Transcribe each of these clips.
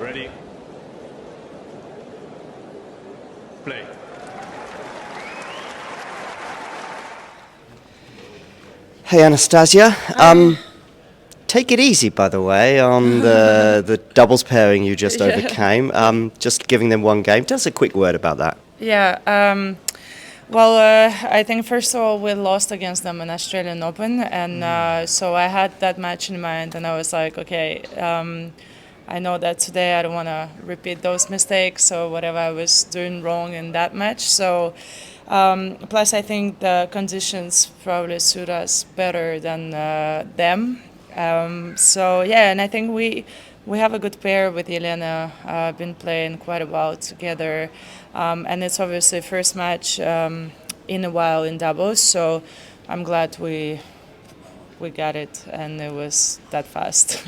Ready. Play. Hey Anastasia, take it easy by the way on the doubles pairing you just overcame. Just giving them one game. Tell us a quick word about that. Yeah. Well, I think first of all we lost against them in Australian Open, and so I had that match in mind, and I was like, okay, I know that today I don't want to repeat those mistakes or whatever I was doing wrong in that match. So, plus I think the conditions probably suit us better than them. So yeah, and I think we have a good pair with Elena. Been playing quite a while together, and it's obviously first match in a while in doubles. So I'm glad we got it, and it was that fast.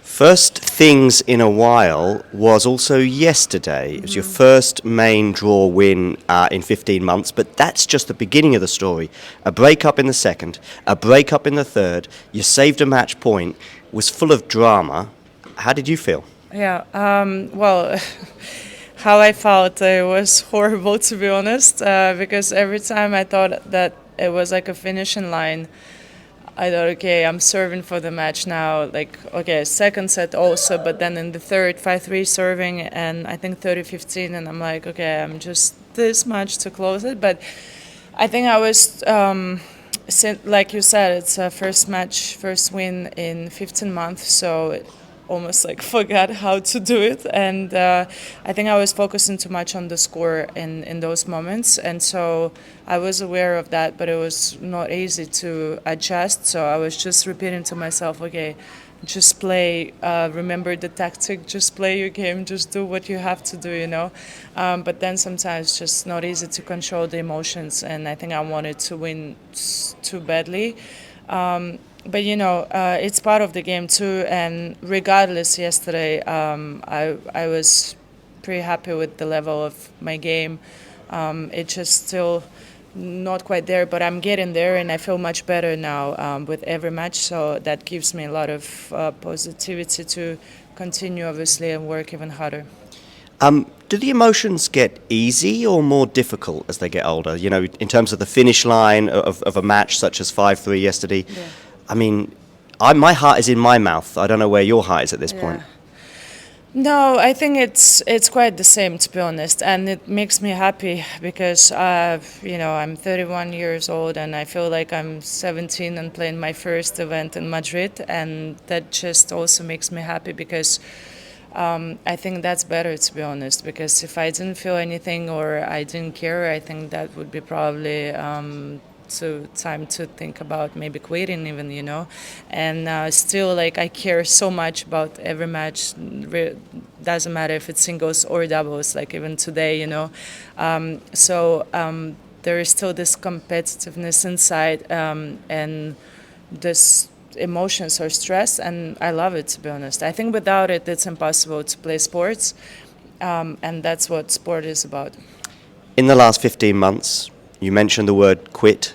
First things in a while was also yesterday. It was your first main draw win in 15 months, but that's just the beginning of the story. A break-up in the second, a break-up in the third, you saved a match point, was full of drama. How did you feel? Yeah, well, how I felt it was horrible, to be honest, because every time I thought that it was like a finishing line, I thought, okay, I'm serving for the match now. Like, okay, second set also, but then in the third, 5-3 serving, and I think 30-15, and I'm like, okay, I'm just this much to close it. But I think I was, like you said, it's a first match, first win in 15 months, so almost like forgot how to do it, and I think I was focusing too much on the score in those moments, and so I was aware of that, but it was not easy to adjust. So I was just repeating to myself, okay, just play, remember the tactic, just play your game, just do what you have to do, you know. But then sometimes it's just not easy to control the emotions, and I think I wanted to win too badly. But you know, it's part of the game too. And regardless, yesterday I was pretty happy with the level of my game. It's just still not quite there, but I'm getting there, and I feel much better now with every match. So that gives me a lot of positivity to continue, obviously, and work even harder. Do the emotions get easy or more difficult as they get older? You know, in terms of the finish line of a match such as 5-3 yesterday. Yeah. I mean, my heart is in my mouth. I don't know where your heart is at this point. No, I think it's quite the same, to be honest, and it makes me happy because you know, I'm 31 years old and I feel like I'm 17 and playing my first event in Madrid, and that just also makes me happy because I think that's better, to be honest, because if I didn't feel anything or I didn't care, I think that would be probably time to think about maybe quitting even, you know. And still, like, I care so much about every match. Doesn't matter if it's singles or doubles, like even today, you know. There is still this competitiveness inside, and this emotions or stress, and I love it, to be honest. I think without it, it's impossible to play sports, and that's what sport is about. In the last 15 months, you mentioned the word quit.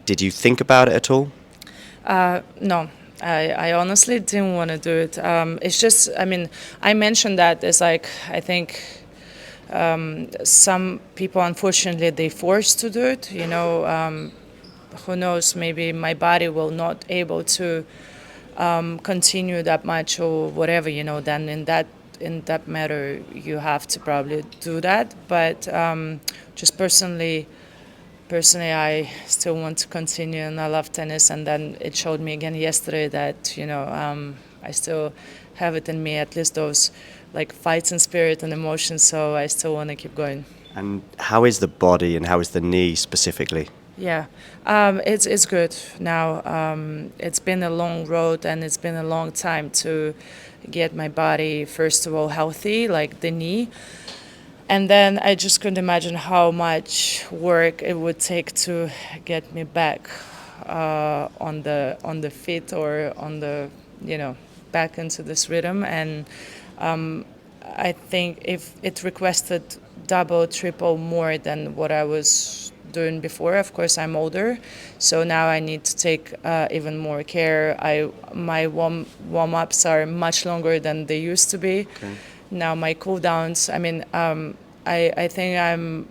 Did you think about it at all? No, I honestly didn't want to do it. It's just, I mean, I mentioned that as like, I think some people, unfortunately, they forced to do it. You know, who knows? Maybe my body will not able to continue that much or whatever. You know, then in that matter, you have to probably do that. But just personally, I still want to continue, and I love tennis. And then it showed me again yesterday that, you know, I still have it in me, at least those like fighting spirit and emotions. So I still want to keep going. And how is the body and how is the knee specifically? Yeah, it's good now. It's been a long road, and it's been a long time to get my body, first of all, healthy, like the knee. And then I just couldn't imagine how much work it would take to get me back on the feet, or on the, you know, back into this rhythm. And I think if it requested double, triple more than what I was doing before. Of course, I'm older, so now I need to take even more care. My warm ups are much longer than they used to be. Okay. now my cool downs. I mean, I think I'm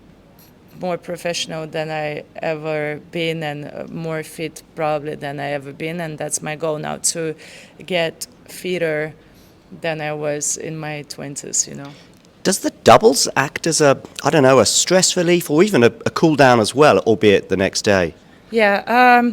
more professional than I ever been, and more fit probably than I ever been, and that's my goal now, to get fitter than I was in my 20s, you know. Does the doubles act as a, I don't know, a stress relief or even a cool down as well, albeit the next day? Yeah,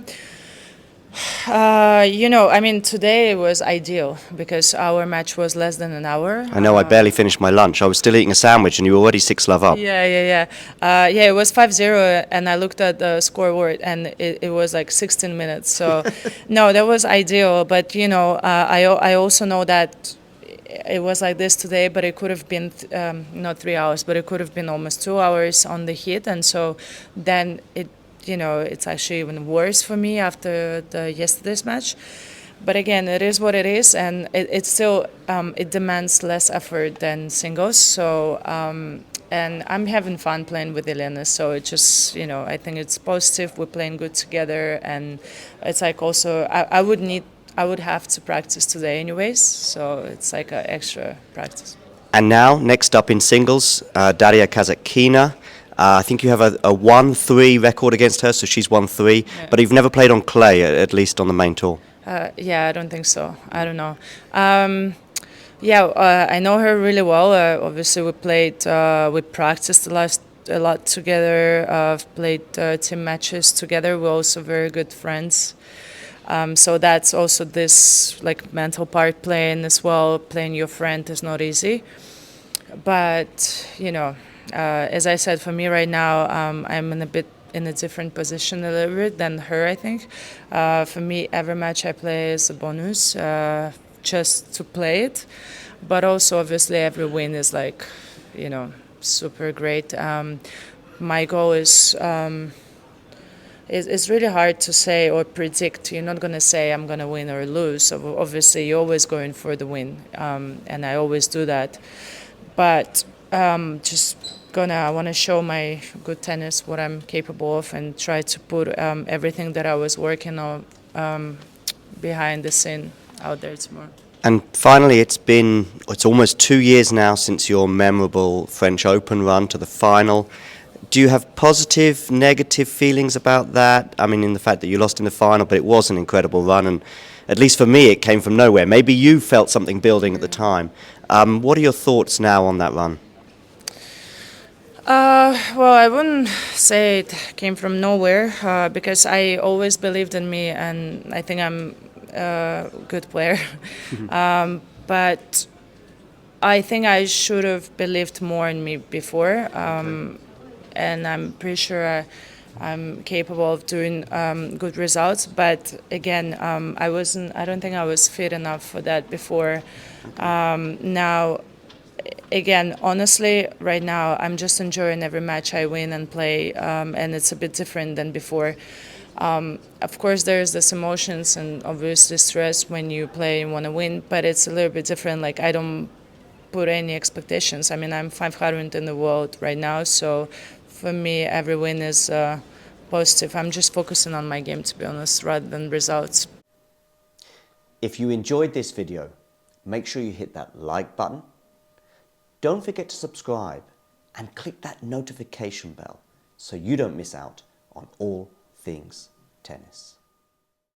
you know, I mean, today was ideal because our match was less than an hour. I know I barely finished my lunch. I was still eating a sandwich and you were already 6-love up. Yeah, it was 5-0, and I looked at the scoreboard, and it was like 16 minutes. So, no, that was ideal. But, you know, I also know that it was like this today, but it could have been not 3 hours, but it could have been almost 2 hours on the heat. And so then you know, it's actually even worse for me after the yesterday's match. But again, it is what it is, and it still it demands less effort than singles. So and I'm having fun playing with Elena. So it just, you know, I think it's positive. We're playing good together, and it's like also I would have to practice today anyways. So it's like an extra practice. And now, next up in singles, Daria Kazatkina. I think you have a 1-3 record against her, so she's won 3. Yeah. But you've never played on clay, at least on the main tour. Yeah, I don't think so. I don't know. I know her really well. Obviously, we practiced a lot together. Played team matches together. We're also very good friends. So that's also this like mental part playing as well. Playing your friend is not easy. But, you know, as I said, for me right now, I'm in a different position a little bit than her, I think. For me, every match I play is a bonus, just to play it. But also, obviously, every win is like, you know, super great. My goal is it's really hard to say or predict. You're not going to say I'm going to win or lose. So obviously, you're always going for the win, and I always do that. But I want to show my good tennis, what I'm capable of, and try to put everything that I was working on behind the scene out there tomorrow. And finally, it's almost 2 years now since your memorable French Open run to the final. Do you have positive, negative feelings about that? I mean, in the fact that you lost in the final, but it was an incredible run, and at least for me, it came from nowhere. Maybe you felt something building at the time. What are your thoughts now on that run? Well, I wouldn't say it came from nowhere because I always believed in me, and I think I'm a good player. But I think I should have believed more in me before, and I'm pretty sure I'm capable of doing good results. But again, I don't think I was fit enough for that before. Now, again, honestly, right now, I'm just enjoying every match I win and play, and it's a bit different than before. Of course, there's this emotions and obviously stress when you play and want to win, but it's a little bit different. Like, I don't put any expectations. I mean, I'm 500 in the world right now, so for me, every win is positive. I'm just focusing on my game, to be honest, rather than results. If you enjoyed this video, make sure you hit that like button. Don't forget to subscribe and click that notification bell so you don't miss out on all things tennis.